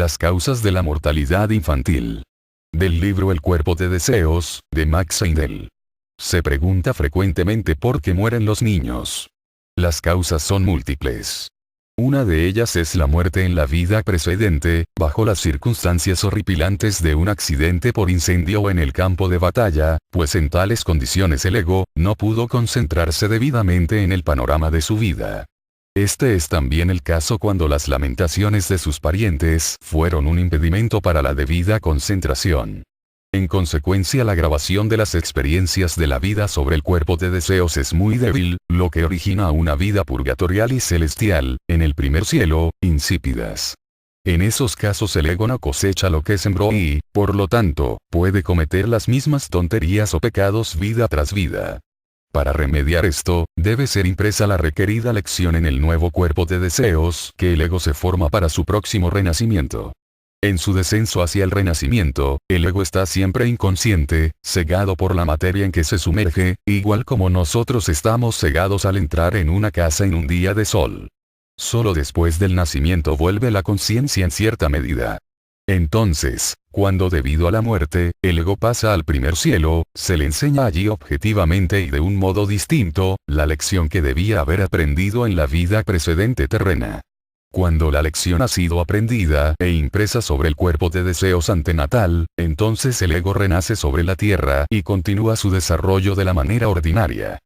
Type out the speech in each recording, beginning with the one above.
Las causas de la mortalidad infantil. Del libro El cuerpo de deseos, de Max Seidel. Se pregunta frecuentemente por qué mueren los niños. Las causas son múltiples. Una de ellas es la muerte en la vida precedente, bajo las circunstancias horripilantes de un accidente por incendio o en el campo de batalla, pues en tales condiciones el ego no pudo concentrarse debidamente en el panorama de su vida. Este es también el caso cuando las lamentaciones de sus parientes fueron un impedimento para la debida concentración. En consecuencia, la grabación de las experiencias de la vida sobre el cuerpo de deseos es muy débil, lo que origina una vida purgatorial y celestial, en el primer cielo, insípidas. En esos casos el ego no cosecha lo que sembró y, por lo tanto, puede cometer las mismas tonterías o pecados vida tras vida. Para remediar esto, debe ser impresa la requerida lección en el nuevo cuerpo de deseos que el ego se forma para su próximo renacimiento. En su descenso hacia el renacimiento, el ego está siempre inconsciente, cegado por la materia en que se sumerge, igual como nosotros estamos cegados al entrar en una casa en un día de sol. Solo después del nacimiento vuelve la conciencia en cierta medida. Entonces, cuando debido a la muerte, el ego pasa al primer cielo, se le enseña allí objetivamente y de un modo distinto, la lección que debía haber aprendido en la vida precedente terrena. Cuando la lección ha sido aprendida e impresa sobre el cuerpo de deseos antenatal, entonces el ego renace sobre la tierra y continúa su desarrollo de la manera ordinaria.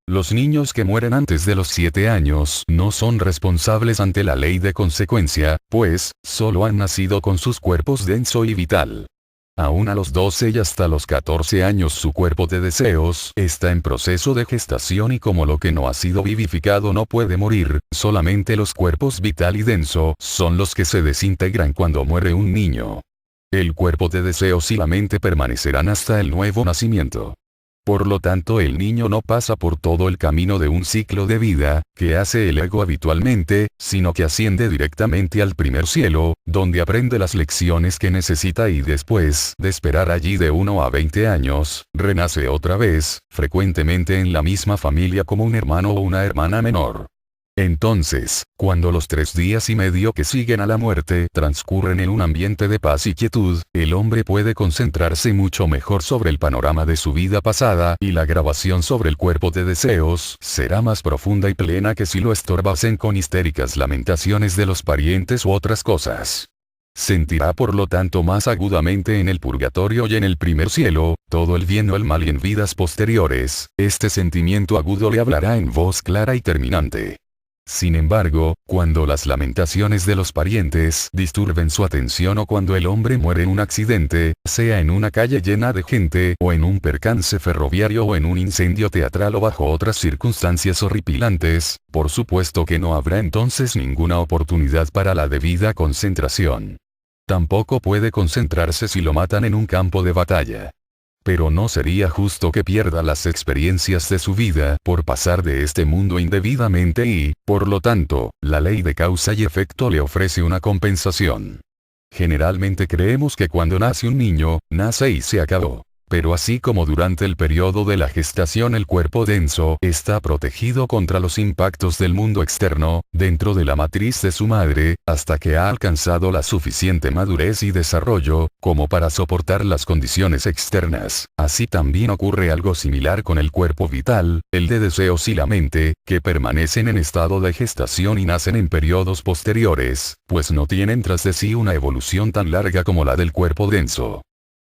Los niños que mueren antes de los 7 años no son responsables ante la ley de consecuencia, pues, solo han nacido con sus cuerpos denso y vital. Aún a los 12 y hasta los 14 años su cuerpo de deseos está en proceso de gestación y como lo que no ha sido vivificado no puede morir, solamente los cuerpos vital y denso son los que se desintegran cuando muere un niño. El cuerpo de deseos y la mente permanecerán hasta el nuevo nacimiento. Por lo tanto, el niño no pasa por todo el camino de un ciclo de vida, que hace el ego habitualmente, sino que asciende directamente al primer cielo, donde aprende las lecciones que necesita y después de esperar allí de 1 a 20 años, renace otra vez, frecuentemente en la misma familia como un hermano o una hermana menor. Entonces, cuando los 3 días y medio que siguen a la muerte transcurren en un ambiente de paz y quietud, el hombre puede concentrarse mucho mejor sobre el panorama de su vida pasada y la grabación sobre el cuerpo de deseos será más profunda y plena que si lo estorbasen con histéricas lamentaciones de los parientes u otras cosas. Sentirá por lo tanto más agudamente en el purgatorio y en el primer cielo, todo el bien o el mal y en vidas posteriores, este sentimiento agudo le hablará en voz clara y terminante. Sin embargo, cuando las lamentaciones de los parientes disturben su atención o cuando el hombre muere en un accidente, sea en una calle llena de gente o en un percance ferroviario o en un incendio teatral o bajo otras circunstancias horripilantes, por supuesto que no habrá entonces ninguna oportunidad para la debida concentración. Tampoco puede concentrarse si lo matan en un campo de batalla. Pero no sería justo que pierda las experiencias de su vida por pasar de este mundo indebidamente y, por lo tanto, la ley de causa y efecto le ofrece una compensación. Generalmente creemos que cuando nace un niño, nace y se acabó. Pero así como durante el periodo de la gestación el cuerpo denso está protegido contra los impactos del mundo externo, dentro de la matriz de su madre, hasta que ha alcanzado la suficiente madurez y desarrollo, como para soportar las condiciones externas, así también ocurre algo similar con el cuerpo vital, el de deseos y la mente, que permanecen en estado de gestación y nacen en periodos posteriores, pues no tienen tras de sí una evolución tan larga como la del cuerpo denso.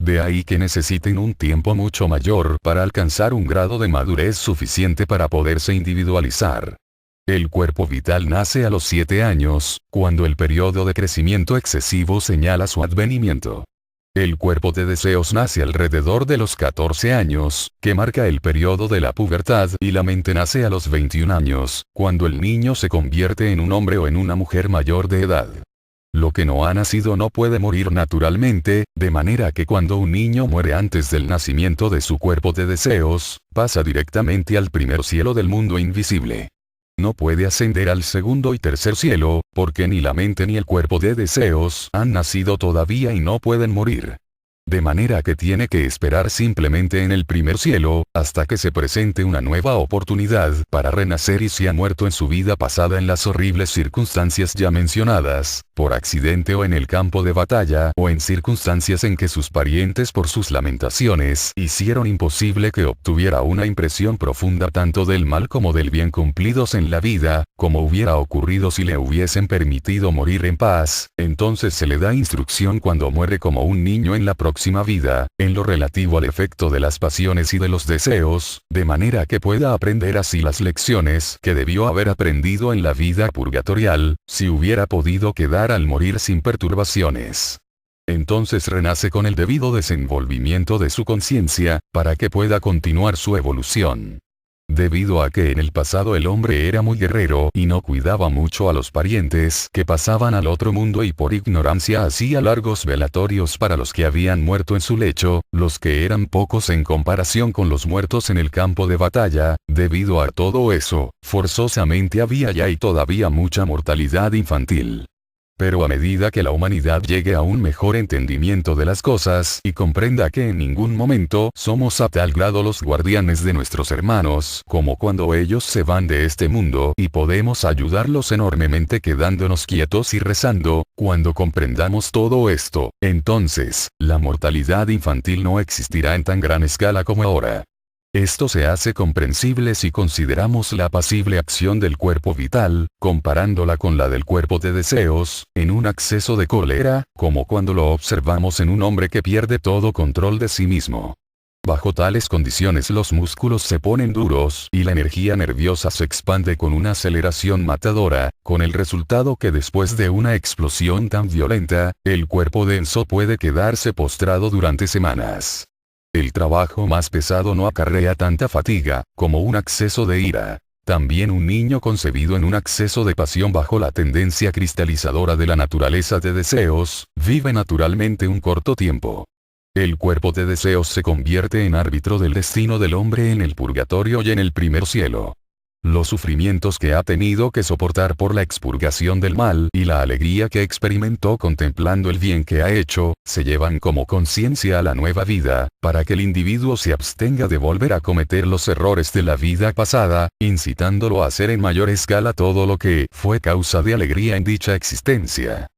De ahí que necesiten un tiempo mucho mayor para alcanzar un grado de madurez suficiente para poderse individualizar. El cuerpo vital nace a los 7 años, cuando el periodo de crecimiento excesivo señala su advenimiento. El cuerpo de deseos nace alrededor de los 14 años, que marca el periodo de la pubertad, y la mente nace a los 21 años, cuando el niño se convierte en un hombre o en una mujer mayor de edad. Lo que no ha nacido no puede morir naturalmente, de manera que cuando un niño muere antes del nacimiento de su cuerpo de deseos, pasa directamente al primer cielo del mundo invisible. No puede ascender al segundo y tercer cielo, porque ni la mente ni el cuerpo de deseos han nacido todavía y no pueden morir. De manera que tiene que esperar simplemente en el primer cielo, hasta que se presente una nueva oportunidad para renacer, y si ha muerto en su vida pasada en las horribles circunstancias ya mencionadas, por accidente o en el campo de batalla, o en circunstancias en que sus parientes por sus lamentaciones hicieron imposible que obtuviera una impresión profunda tanto del mal como del bien cumplidos en la vida, como hubiera ocurrido si le hubiesen permitido morir en paz, entonces se le da instrucción cuando muere como un niño en la próxima vida, en lo relativo al efecto de las pasiones y de los deseos, de manera que pueda aprender así las lecciones que debió haber aprendido en la vida purgatorial, si hubiera podido quedar al morir sin perturbaciones. Entonces renace con el debido desenvolvimiento de su conciencia, para que pueda continuar su evolución. Debido a que en el pasado el hombre era muy guerrero y no cuidaba mucho a los parientes que pasaban al otro mundo, y por ignorancia hacía largos velatorios para los que habían muerto en su lecho, los que eran pocos en comparación con los muertos en el campo de batalla, debido a todo eso, forzosamente había ya y todavía mucha mortalidad infantil. Pero a medida que la humanidad llegue a un mejor entendimiento de las cosas y comprenda que en ningún momento somos a tal grado los guardianes de nuestros hermanos como cuando ellos se van de este mundo, y podemos ayudarlos enormemente quedándonos quietos y rezando, cuando comprendamos todo esto, entonces, la mortalidad infantil no existirá en tan gran escala como ahora. Esto se hace comprensible si consideramos la apacible acción del cuerpo vital, comparándola con la del cuerpo de deseos, en un acceso de cólera, como cuando lo observamos en un hombre que pierde todo control de sí mismo. Bajo tales condiciones los músculos se ponen duros y la energía nerviosa se expande con una aceleración matadora, con el resultado que después de una explosión tan violenta, el cuerpo denso puede quedarse postrado durante semanas. El trabajo más pesado no acarrea tanta fatiga, como un acceso de ira. También un niño concebido en un acceso de pasión bajo la tendencia cristalizadora de la naturaleza de deseos, vive naturalmente un corto tiempo. El cuerpo de deseos se convierte en árbitro del destino del hombre en el purgatorio y en el primer cielo. Los sufrimientos que ha tenido que soportar por la expurgación del mal y la alegría que experimentó contemplando el bien que ha hecho, se llevan como conciencia a la nueva vida, para que el individuo se abstenga de volver a cometer los errores de la vida pasada, incitándolo a hacer en mayor escala todo lo que fue causa de alegría en dicha existencia.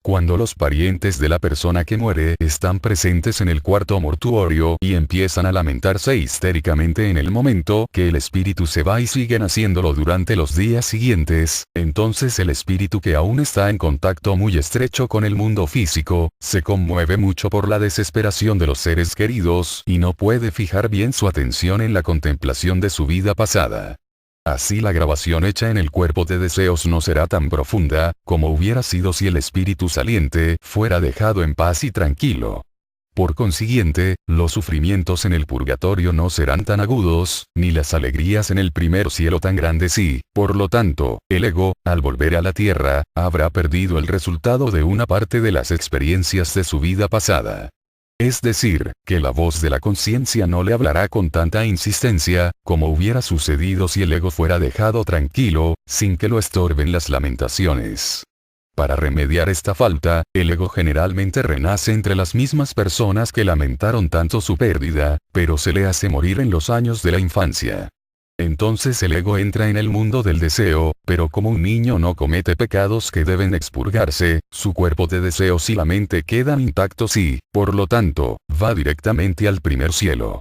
Cuando los parientes de la persona que muere están presentes en el cuarto mortuorio y empiezan a lamentarse histéricamente en el momento que el espíritu se va y siguen haciéndolo durante los días siguientes, entonces el espíritu, que aún está en contacto muy estrecho con el mundo físico, se conmueve mucho por la desesperación de los seres queridos y no puede fijar bien su atención en la contemplación de su vida pasada. Así la grabación hecha en el cuerpo de deseos no será tan profunda, como hubiera sido si el espíritu saliente fuera dejado en paz y tranquilo. Por consiguiente, los sufrimientos en el purgatorio no serán tan agudos, ni las alegrías en el primer cielo tan grandes, y, por lo tanto, el ego, al volver a la tierra, habrá perdido el resultado de una parte de las experiencias de su vida pasada. Es decir, que la voz de la conciencia no le hablará con tanta insistencia, como hubiera sucedido si el ego fuera dejado tranquilo, sin que lo estorben las lamentaciones. Para remediar esta falta, el ego generalmente renace entre las mismas personas que lamentaron tanto su pérdida, pero se le hace morir en los años de la infancia. Entonces el ego entra en el mundo del deseo, pero como un niño no comete pecados que deben expurgarse, su cuerpo de deseos y la mente quedan intactos y, por lo tanto, va directamente al primer cielo.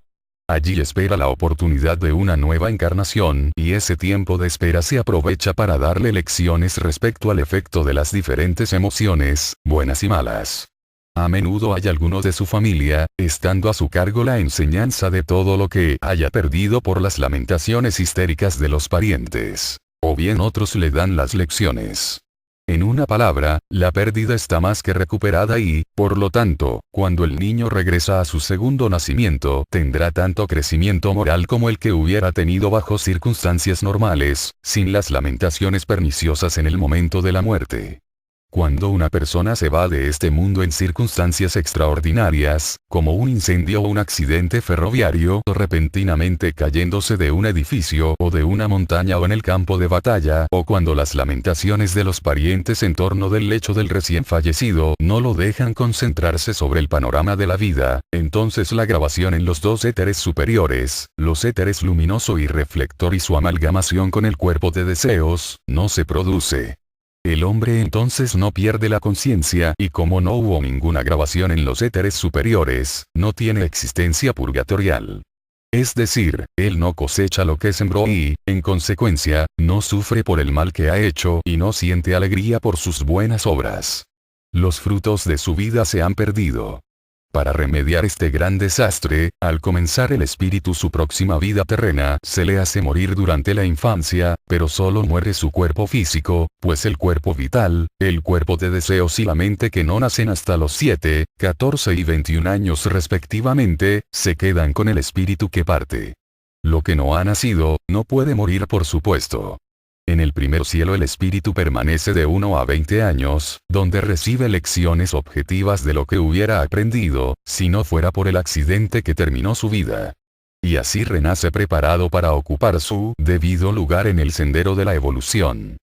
Allí espera la oportunidad de una nueva encarnación, y ese tiempo de espera se aprovecha para darle lecciones respecto al efecto de las diferentes emociones, buenas y malas. A menudo hay alguno de su familia, estando a su cargo la enseñanza de todo lo que haya perdido por las lamentaciones histéricas de los parientes. O bien otros le dan las lecciones. En una palabra, la pérdida está más que recuperada y, por lo tanto, cuando el niño regresa a su segundo nacimiento, tendrá tanto crecimiento moral como el que hubiera tenido bajo circunstancias normales, sin las lamentaciones perniciosas en el momento de la muerte. Cuando una persona se va de este mundo en circunstancias extraordinarias, como un incendio o un accidente ferroviario, o repentinamente cayéndose de un edificio o de una montaña o en el campo de batalla, o cuando las lamentaciones de los parientes en torno del lecho del recién fallecido no lo dejan concentrarse sobre el panorama de la vida, entonces la grabación en los dos éteres superiores, los éteres luminoso y reflector y su amalgamación con el cuerpo de deseos, no se produce. El hombre entonces no pierde la conciencia y como no hubo ninguna grabación en los éteres superiores, no tiene existencia purgatorial. Es decir, él no cosecha lo que sembró y, en consecuencia, no sufre por el mal que ha hecho y no siente alegría por sus buenas obras. Los frutos de su vida se han perdido. Para remediar este gran desastre, al comenzar el espíritu su próxima vida terrena, se le hace morir durante la infancia, pero solo muere su cuerpo físico, pues el cuerpo vital, el cuerpo de deseos y la mente que no nacen hasta los 7, 14 y 21 años respectivamente, se quedan con el espíritu que parte. Lo que no ha nacido, no puede morir por supuesto. En el primer cielo el espíritu permanece de 1 a 20 años, donde recibe lecciones objetivas de lo que hubiera aprendido, si no fuera por el accidente que terminó su vida. Y así renace preparado para ocupar su debido lugar en el sendero de la evolución.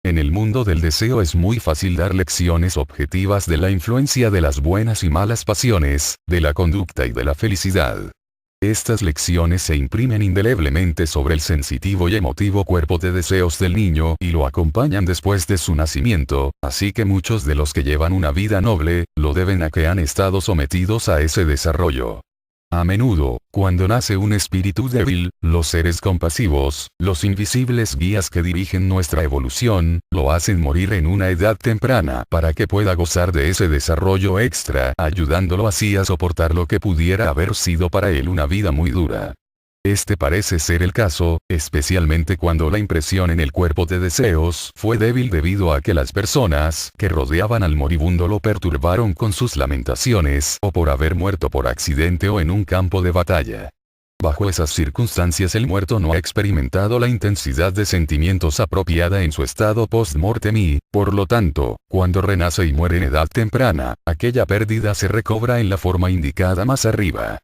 En el mundo del deseo es muy fácil dar lecciones objetivas de la influencia de las buenas y malas pasiones, de la conducta y de la felicidad. Estas lecciones se imprimen indeleblemente sobre el sensitivo y emotivo cuerpo de deseos del niño y lo acompañan después de su nacimiento, así que muchos de los que llevan una vida noble, lo deben a que han estado sometidos a ese desarrollo. A menudo, cuando nace un espíritu débil, los seres compasivos, los invisibles guías que dirigen nuestra evolución, lo hacen morir en una edad temprana para que pueda gozar de ese desarrollo extra, ayudándolo así a soportar lo que pudiera haber sido para él una vida muy dura. Este parece ser el caso, especialmente cuando la impresión en el cuerpo de deseos fue débil debido a que las personas que rodeaban al moribundo lo perturbaron con sus lamentaciones o por haber muerto por accidente o en un campo de batalla. Bajo esas circunstancias el muerto no ha experimentado la intensidad de sentimientos apropiada en su estado post-mortem y, por lo tanto, cuando renace y muere en edad temprana, aquella pérdida se recobra en la forma indicada más arriba.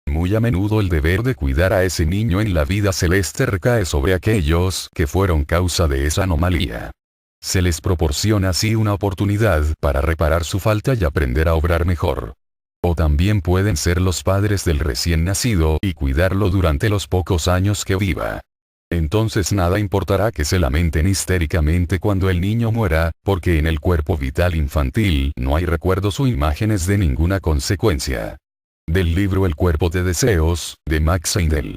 Muy a menudo el deber de cuidar a ese niño en la vida celeste recae sobre aquellos que fueron causa de esa anomalía. Se les proporciona así una oportunidad para reparar su falta y aprender a obrar mejor. O también pueden ser los padres del recién nacido y cuidarlo durante los pocos años que viva. Entonces nada importará que se lamenten histéricamente cuando el niño muera, porque en el cuerpo vital infantil no hay recuerdos o imágenes de ninguna consecuencia. Del libro El cuerpo de deseos, de Max Heindel.